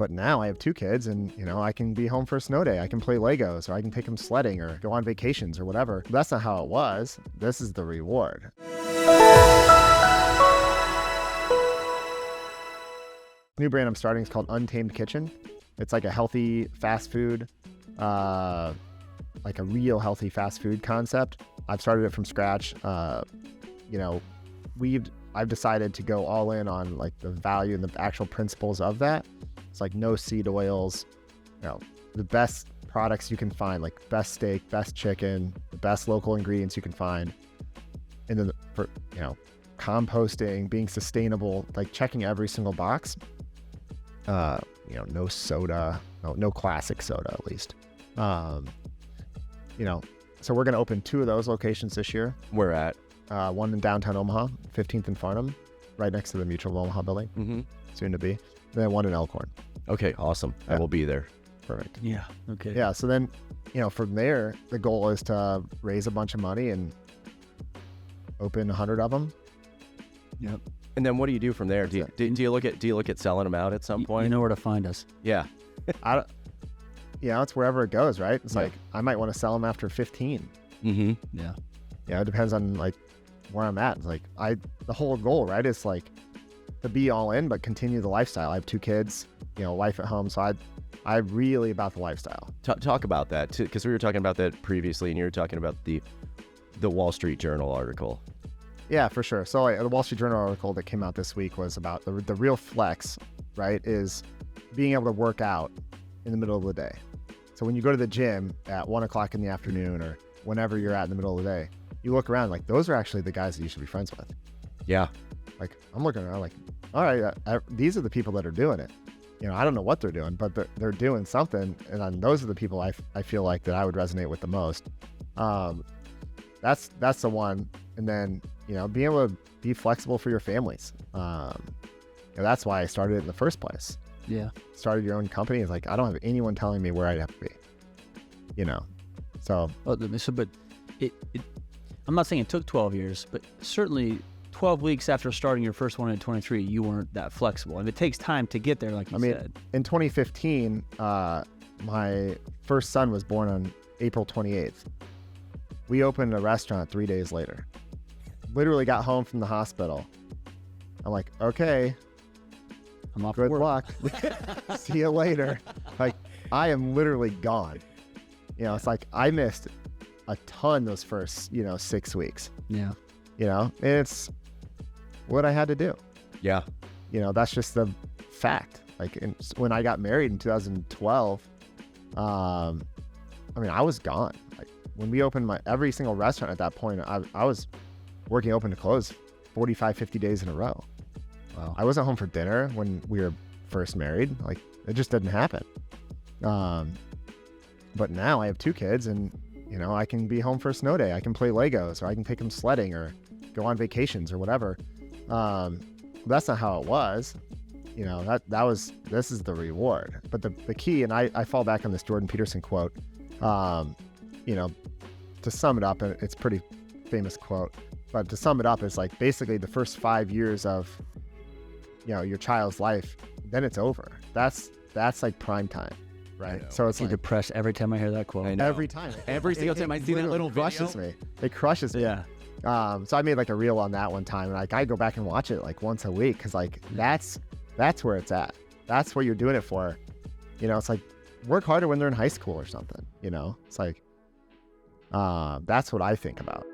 But now I have 2 kids and, I can be home for a snow day. I can play Legos, or I can take them sledding or go on vacations or whatever. That's not how it was. This is the reward. New brand I'm starting is called Untamed Kitchen. It's like a healthy fast food, like a real healthy fast food concept. I've started it from scratch. I've decided to go all in on like the value and the actual principles of that. It's like no seed oils, the best products you can find, like best steak, best chicken, the best local ingredients you can find. And then for, composting, being sustainable, like checking every single box. No soda, no classic soda at least. So we're going to open 2 of those locations this year. Where at? One in downtown Omaha, 15th and Farnham, right next to the Mutual of Omaha building, soon to be. Then one in Elkhorn. Okay, awesome. I will be there. Perfect. Yeah. Okay. Yeah. So then, from there, the goal is to raise a bunch of money and open 100 of them. Yep. And then what do you do from there? Do you look at selling them out at some point? You know where to find us. Yeah. It's wherever it goes, right? It's like I might want to sell them after 15. Mm-hmm. Yeah. Yeah. It depends on like where I'm at. It's like the whole goal, right, is like to be all in, but continue the lifestyle. I have 2 kids, wife at home, so I'm really about the lifestyle. Talk about that too, because we were talking about that previously, and you were talking about the Wall Street Journal article. Yeah, for sure. So the Wall Street Journal article that came out this week was about the real flex, right, is being able to work out in the middle of the day. So when you go to the gym at 1 o'clock in the afternoon or whenever you're at in the middle of the day, you look around like those are actually the guys that you should be friends with. Yeah. Like I'm looking around like, all right, these are the people that are doing it. I don't know what they're doing, but they're doing something. And those are the people I feel like that I would resonate with the most. That's the one. And then, being able to be flexible for your families. That's why I started it in the first place. Yeah. Started your own company. It's like, I don't have anyone telling me where I'd have to be, so. But I'm not saying it took 12 years, but certainly 12 weeks after starting your first one at 23, you weren't that flexible. And it takes time to get there, like you said. In 2015, my first son was born on April 28th. We opened a restaurant 3 days later. Literally got home from the hospital. I'm like, okay, I'm off good work. luck. See you later. Like, I am literally gone. It's like I missed a ton those first, 6 weeks. Yeah. And it's what I had to do. Yeah. That's just the fact. Like when I got married in 2012, I was gone. Like when we opened every single restaurant at that point, I was working open to close 45, 50 days in a row. Wow. I wasn't home for dinner when we were first married. Like it just didn't happen. But now I have 2 kids and, I can be home for a snow day. I can play Legos, or I can take them sledding or go on vacations or whatever. That's not how it was. This is the reward. But the key, and I fall back on this Jordan Peterson quote, to sum it up, and it's a pretty famous quote, but to sum it up, it's like basically the first 5 years of, your child's life, then it's over. That's like prime time. Right. So it's I'm like depressed every time I hear that quote. I know. every time. Every single time I see that little crushes video. me. It crushes me. Yeah. So I made like a reel on that one time, and like I go back and watch it like once a week because like that's where it's at. That's what you're doing it for. It's like work harder when they're in high school or something. It's like that's what I think about.